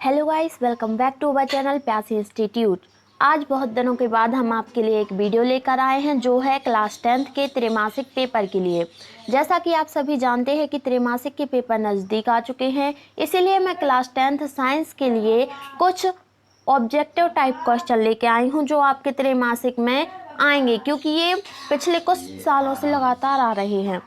Hello guys, welcome back to our channel Pyasi institute. आज बहुत दिनों के बाद हम आपके लिए एक वीडियो लेकर आए हैं जो है क्लास 10th के त्रैमासिक पेपर के लिए। जैसा कि आप सभी जानते हैं कि त्रैमासिक के पेपर नज़दीक आ चुके हैं, इसीलिए मैं क्लास 10th साइंस के लिए कुछ ऑब्जेक्टिव टाइप क्वेश्चन लेके आई हूँ जो आपके त्रैमासिक में आएंगे, क्योंकि ये पिछले कुछ सालों से लगातार आ रहे हैं।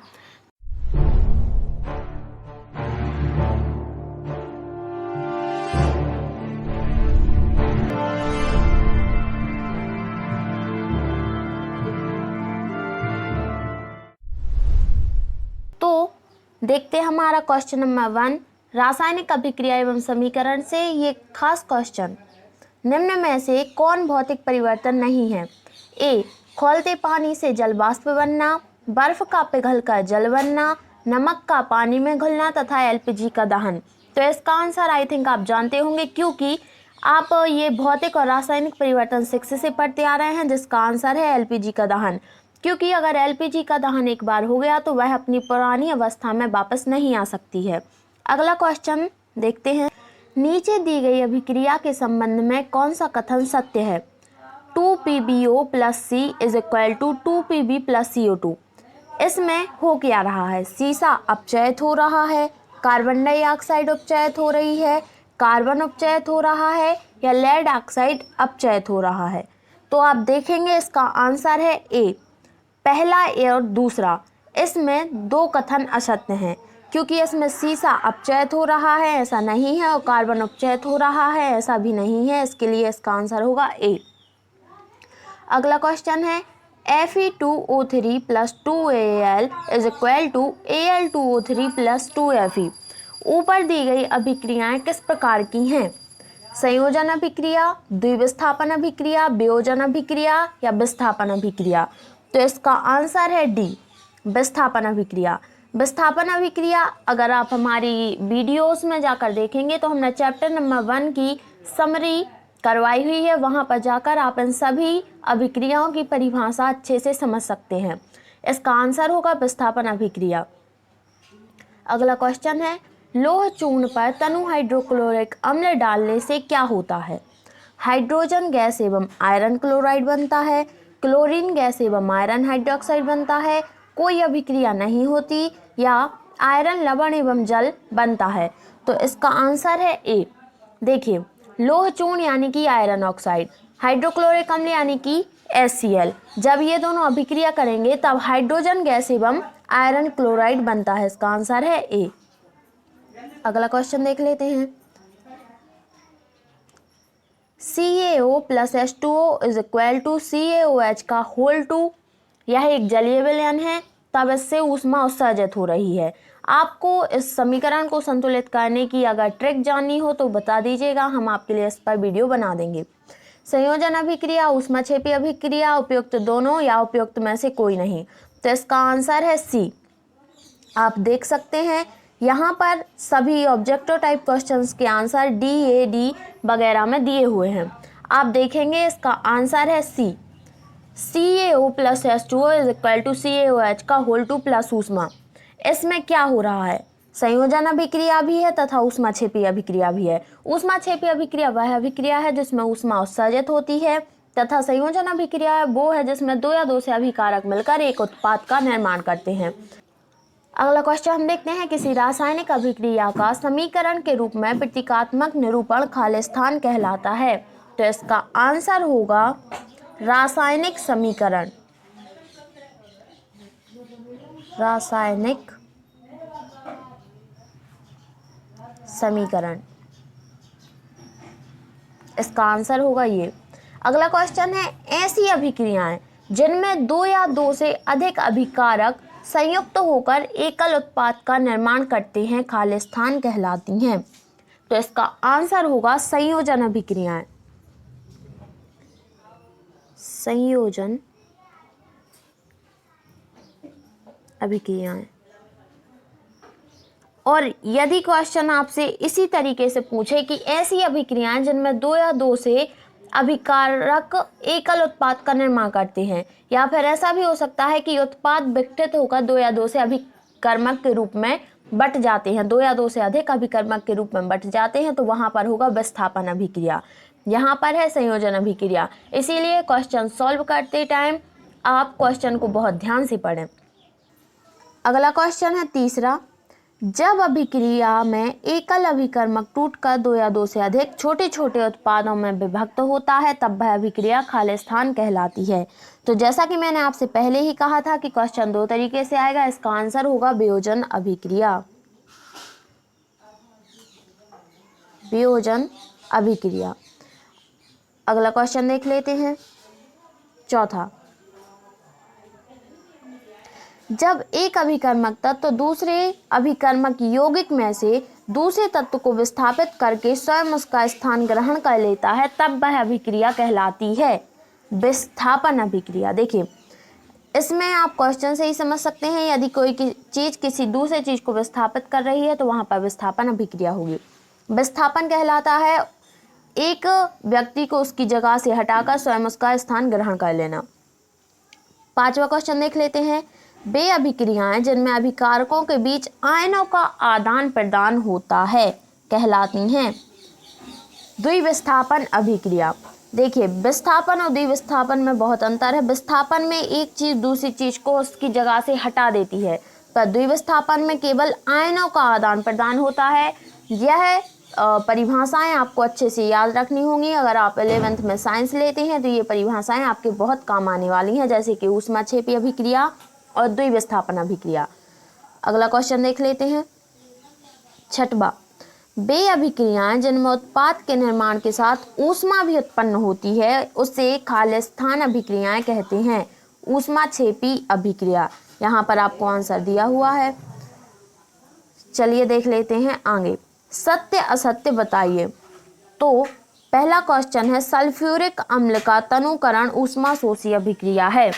तो देखते हैं हमारा क्वेश्चन नंबर 1, रासायनिक अभिक्रिया एवं समीकरण से। ये खास क्वेश्चन, निम्न में से कौन भौतिक परिवर्तन नहीं है? ए, खौलते पानी से जल वाष्प बनना, बर्फ का पिघलकर जल बनना, नमक का पानी में घुलना तथा एलपीजी का दहन। तो इसका आंसर आई थिंक आप जानते होंगे, क्योंकि आप ये भौतिक और रासायनिक परिवर्तन 6 से पढ़ते आ रहे हैं, जिसका आंसर है एलपीजी का दहन। क्योंकि अगर एलपीजी का दहन एक बार हो गया तो वह अपनी पुरानी अवस्था में वापस नहीं आ सकती है। अगला क्वेश्चन देखते हैं, नीचे दी गई अभिक्रिया के संबंध में कौन सा कथन सत्य है? 2PbO + C = 2Pb + CO2। इसमें हो क्या रहा है? सीसा अपचयित हो रहा है, कार्बन डाइऑक्साइड उपचयित हो रही है, कार्बन उपचयित हो रहा है या लेड ऑक्साइड अपचयित हो रहा है? तो आप देखेंगे इसका आंसर है ए, पहला ए और दूसरा। इसमें दो कथन असत्य हैं, क्योंकि इसमें सीसा अपचयित हो रहा है ऐसा नहीं है और कार्बन उपचयित हो रहा है ऐसा भी नहीं है। इसके लिए इसका आंसर होगा ए। अगला क्वेश्चन है, Fe2O3 + 2Al = Al2O3 + 2Fe। ऊपर दी गई अभिक्रियाएं किस प्रकार की हैं? संयोजन अभिक्रिया, द्विविस्थापन अभिक्रिया, वियोजन अभिक्रिया या विस्थापन अभिक्रिया? तो इसका आंसर है डी, विस्थापन अभिक्रिया। विस्थापन अभिक्रिया अगर आप हमारी वीडियोस में जाकर देखेंगे तो हमने चैप्टर नंबर 1 की समरी करवाई हुई है, वहां पर जाकर आप इन सभी अभिक्रियाओं की परिभाषा अच्छे से समझ सकते हैं। इसका आंसर होगा विस्थापन अभिक्रिया। अगला क्वेश्चन है, लोह चूर्ण पर तनु हाइड्रोक्लोरिक अम्ल डालने से क्या होता है? हाइड्रोजन गैस एवं आयरन क्लोराइड बनता है, क्लोरीन गैस एवं आयरन हाइड्रोक्साइड बनता है, कोई अभिक्रिया नहीं होती या आयरन लवण एवं जल बनता है? तो इसका आंसर है ए। देखिए, लोह चूर्ण यानी कि आयरन ऑक्साइड, हाइड्रोक्लोरिक अम्ल यानी कि HCl, जब ये दोनों अभिक्रिया करेंगे तब हाइड्रोजन गैस एवं आयरन क्लोराइड बनता है। इसका आंसर है ए। अगला क्वेश्चन देख लेते हैं, CaO + H2O = CaOH2। यह एक जलीय विलयन है, तब इससे ऊष्मा उत्सर्जित हो रही है। आपको इस समीकरण को संतुलित करने की अगर ट्रिक जाननी हो तो बता दीजिएगा, हम आपके लिए इस पर वीडियो बना देंगे। संयोजन अभिक्रिया, ऊष्माक्षेपी अभिक्रिया, उपयुक्त दोनों या उपयुक्त में से कोई नहीं? तो इसका आंसर है सी। आप देख सकते हैं यहाँ पर सभी ऑब्जेक्टिव टाइप क्वेश्चंस के आंसर डी, ए, डी वगैरह में दिए हुए हैं। आप देखेंगे इसका आंसर है सी, CaO + H2O = CaOH2 + ऊष्मा। इसमें क्या हो रहा है? संयोजन अभिक्रिया भी है तथा ऊष्माक्षेपी अभिक्रिया भी है। ऊष्माक्षेपी अभिक्रिया वह अभिक्रिया है जिसमें ऊष्मा उत्सर्जित होती है, तथा संयोजन अभिक्रिया वो है जिसमें दो या दो से अधिक कारक मिलकर एक उत्पाद का निर्माण करते हैं। अगला क्वेश्चन हम देखते हैं, किसी रासायनिक अभिक्रिया का समीकरण के रूप में प्रतीकात्मक निरूपण खालिस्तान कहलाता है? तो इसका आंसर होगा रासायनिक समीकरण। रासायनिक समीकरण, इसका आंसर होगा ये। अगला क्वेश्चन है, ऐसी अभिक्रियाएं जिनमें दो या दो से अधिक अभिकारक संयुक्त होकर एकल उत्पाद का निर्माण करते हैं खालिस्तान कहलाती हैं? तो इसका आंसर होगा संयोजन अभिक्रियाएं। संयोजन अभिक्रियाएं। और यदि क्वेश्चन आपसे इसी तरीके से पूछे कि ऐसी अभिक्रियाएं जिनमें दो या दो से अभिकारक एकल उत्पाद का निर्माण करते हैं, या फिर ऐसा भी हो सकता है कि उत्पाद विघटित होकर दो या दो से अभिकर्मक के रूप में बट जाते हैं, 2 या 2 से अधिक अभिकर्मक के रूप में बट जाते हैं, तो वहां पर होगा विस्थापन अभिक्रिया। यहाँ पर है संयोजन अभिक्रिया। इसीलिए क्वेश्चन सॉल्व करते टाइम आप क्वेश्चन को बहुत ध्यान से पढ़ें। अगला क्वेश्चन है तीसरा, जब अभिक्रिया में एकल अभिकर्मक टूटकर 2 या 2 से अधिक छोटे छोटे उत्पादों में विभक्त होता है तब वह अभिक्रिया खालिस्तान कहलाती है। तो जैसा कि मैंने आपसे पहले ही कहा था कि क्वेश्चन 2 तरीके से आएगा, इसका आंसर होगा वियोजन अभिक्रिया। वियोजन अभिक्रिया। अगला क्वेश्चन देख लेते हैं चौथा, जब एक अभिकर्मक तत्व दूसरे अभिकर्मक यौगिक में से दूसरे तत्व को विस्थापित करके स्वयं उसका स्थान ग्रहण कर लेता है तब वह अभिक्रिया कहलाती है विस्थापन अभिक्रिया। देखिए, इसमें आप क्वेश्चन से ही समझ सकते हैं, यदि कोई चीज किसी दूसरे चीज को विस्थापित कर रही है तो वहां पर विस्थापन अभिक्रिया होगी। विस्थापन कहलाता है एक व्यक्ति को उसकी जगह से हटाकर स्वयं उसका स्थान ग्रहण कर लेना। 5वां क्वेश्चन देख लेते हैं, वे अभिक्रियाएं जिनमें अभिकारकों के बीच आयनों का आदान प्रदान होता है कहलाती हैं द्विविस्थापन अभिक्रिया। देखिए, विस्थापन और द्विविस्थापन में बहुत अंतर है। विस्थापन में एक चीज दूसरी चीज को उसकी जगह से हटा देती है, पर द्विविस्थापन में केवल आयनों का आदान प्रदान होता है। यह परिभाषाएं आपको अच्छे से याद रखनी होंगी। अगर आप 11th में साइंस लेते हैं तो ये परिभाषाएं आपके बहुत काम आने वाली हैं, जैसे कि ऊष्माक्षेपी अभिक्रिया और द्विविस्थापन अभिक्रिया। अगला क्वेश्चन देख लेते हैं 6वां, वे अभिक्रियाएं जिनमें उत्पाद के निर्माण के साथ ऊष्मा भी उत्पन्न होती है उसे खालिस्तान अभिक्रियाएं कहते हैं ऊष्माक्षेपी अभिक्रिया। यहाँ पर आपको आंसर दिया हुआ है। चलिए देख लेते हैं आगे, सत्य असत्य बताइए। तो पहला क्वेश्चन है, सल्फ्यूरिक अम्ल का तनुकरण ऊष्माशोषी अभिक्रिया है।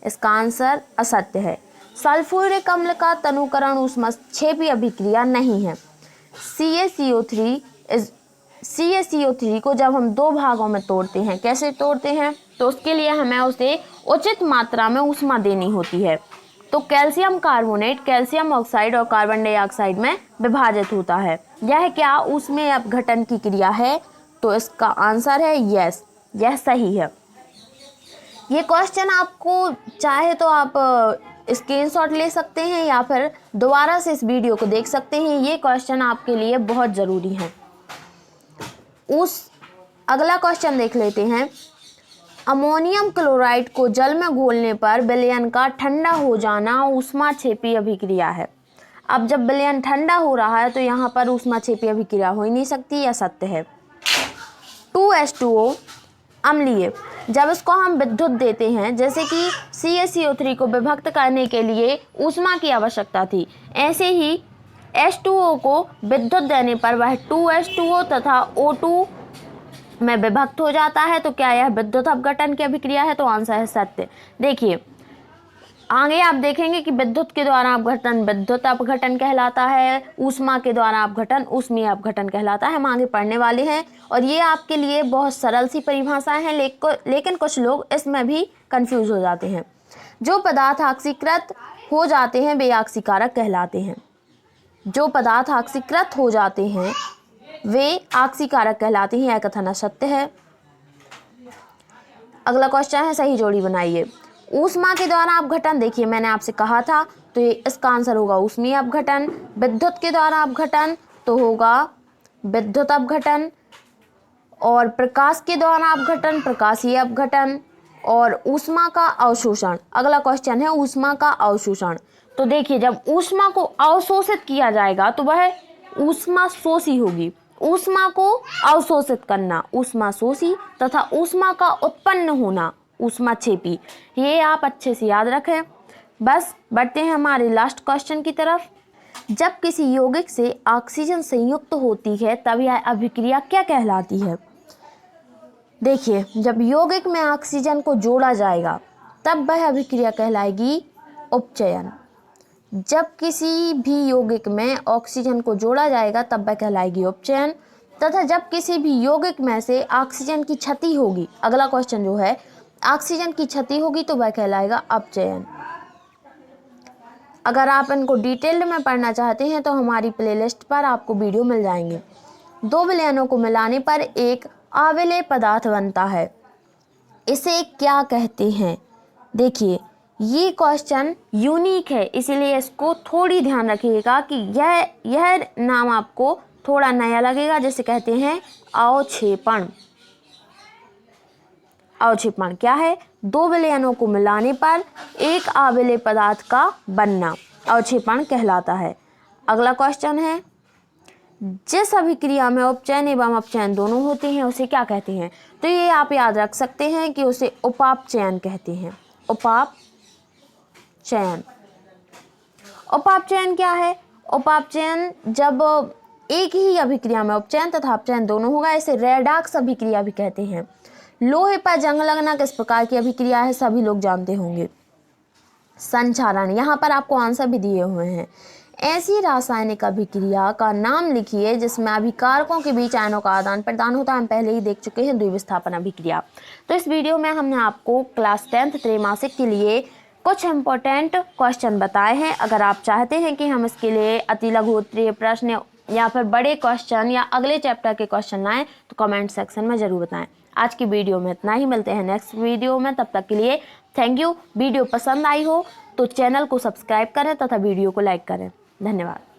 इसका आंसर असत्य है। सल्फ्यूरिक अम्ल का तनुकरण ऊष्माक्षेपी अभिक्रिया नहीं है। CaCO3 को जब हम 2 भागों में तोड़ते हैं, कैसे तोड़ते हैं, तो उसके लिए हमें उसे उचित मात्रा में ऊष्मा देनी होती है। तो कैल्शियम कार्बोनेट कैल्शियम ऑक्साइड और कार्बन डाइऑक्साइड में विभाजित होता है। यह क्या उसमें अपघटन की क्रिया है? तो इसका आंसर है यस, यह सही है। ये क्वेश्चन आपको चाहे तो आप स्क्रीनशॉट ले सकते हैं या फिर दोबारा से इस वीडियो को देख सकते हैं। ये क्वेश्चन आपके लिए बहुत ज़रूरी है। अगला क्वेश्चन देख लेते हैं, अमोनियम क्लोराइड को जल में घोलने पर विलयन का ठंडा हो जाना ऊष्माक्षेपी अभिक्रिया है। अब जब विलयन ठंडा हो रहा है तो यहाँ पर ऊष्माक्षेपी अभिक्रिया हो ही नहीं सकती, यह सत्य है। 2H2O अम्लीय, जब इसको हम विद्युत देते हैं, जैसे कि CaCO3 को विभक्त करने के लिए ऊष्मा की आवश्यकता थी, ऐसे ही H2O को विद्युत देने पर वह 2H2O तथा O2 में विभक्त हो जाता है। तो क्या यह विद्युत अपघटन की अभिक्रिया है? तो आंसर है सत्य। देखिए, आगे आप देखेंगे कि विद्युत के द्वारा अपघटन विद्युत अपघटन कहलाता है, ऊष्मा के द्वारा अपघटन ऊष्मीय अपघटन कहलाता है। हम आगे पढ़ने वाले हैं और ये आपके लिए बहुत सरल सी परिभाषाएं हैं, लेकिन कुछ लोग इसमें भी कंफ्यूज हो जाते हैं। जो पदार्थ ऑक्सीकृत हो जाते हैं वे ऑक्सीकारक कहलाते हैं। जो पदार्थ ऑक्सीकृत हो जाते हैं वे ऑक्सीकारक कहलाते हैं। यह कथन असत्य है। अगला क्वेश्चन है, सही जोड़ी बनाइए। ऊष्मा के द्वारा अपघटन, देखिए मैंने आपसे कहा था, तो ये इसका आंसर होगा ऊष्मीय अपघटन। विद्युत के द्वारा अपघटन तो होगा विद्युत अपघटन, और प्रकाश के द्वारा अपघटन प्रकाशीय अपघटन, और ऊष्मा का अवशोषण। अगला क्वेश्चन है ऊष्मा का अवशोषण। तो देखिए, जब ऊष्मा को अवशोषित किया जाएगा तो वह ऊष्मा शोषी होगी। ऊष्मा को अवशोषित करना ऊष्मा शोषी तथा ऊष्मा का उत्पन्न होना ऊष्माक्षेपी। ये आप अच्छे से याद रखें। बस बढ़ते हैं हमारे लास्ट क्वेश्चन की तरफ। जब किसी यौगिक से ऑक्सीजन संयुक्त होती है तब यह अभिक्रिया क्या कहलाती है? देखिए, जब यौगिक में ऑक्सीजन को जोड़ा जाएगा तब वह अभिक्रिया कहलाएगी उपचयन। जब किसी भी यौगिक में ऑक्सीजन को जोड़ा जाएगा तब वह कहलाएगी उपचयन, तथा जब किसी भी यौगिक में से ऑक्सीजन की क्षति होगी, अगला क्वेश्चन जो है ऑक्सीजन की क्षति होगी, तो वह कहलाएगा अपचयन। अगर आप इनको डिटेल्ड में पढ़ना चाहते हैं तो हमारी प्लेलिस्ट पर आपको वीडियो मिल जाएंगे। दो विलयनों को मिलाने पर एक अविलेय पदार्थ बनता है, इसे क्या कहते हैं? देखिए ये क्वेश्चन यूनिक है, इसीलिए इसको थोड़ी ध्यान रखिएगा कि यह नाम आपको थोड़ा नया लगेगा, जिसे कहते हैं अवक्षेपण। अवक्षेपण क्या है? दो विलयनों को मिलाने पर एक अविलेय पदार्थ का बनना अवक्षेपण कहलाता है। अगला क्वेश्चन है, जिस अभिक्रिया में उपचयन एवं अपचयन दोनों होते हैं उसे क्या कहते हैं? तो ये आप याद रख सकते हैं कि उसे उपापचयन कहते हैं। उपापचयन। उपापचयन क्या है? उपापचयन जब एक ही अभिक्रिया में उपचयन तथा अपचयन दोनों होगा, इसे रेडॉक्स अभिक्रिया भी कहते हैं। लोहे पर जंग लगना किस प्रकार की अभिक्रिया है? सभी लोग जानते होंगे, संक्षारण। यहाँ पर आपको आंसर भी दिए हुए हैं। ऐसी रासायनिक अभिक्रिया का नाम लिखिए जिसमें अभिकारकों के बीच आयनों का आदान प्रदान होता है। हम पहले ही देख चुके हैं द्विविस्थापन अभिक्रिया। तो इस वीडियो में हमने आपको क्लास 10th त्रैमासिक के लिए कुछ इम्पोर्टेंट क्वेश्चन बताए हैं। अगर आप चाहते हैं कि हम इसके लिए अति लघु उत्तरीय प्रश्न या फिर बड़े क्वेश्चन या अगले चैप्टर के क्वेश्चन लाएं तो कमेंट सेक्शन में ज़रूर बताएं। आज की वीडियो में इतना ही, मिलते हैं नेक्स्ट वीडियो में, तब तक के लिए थैंक यू। वीडियो पसंद आई हो तो चैनल को सब्सक्राइब करें तथा वीडियो को लाइक करें। धन्यवाद।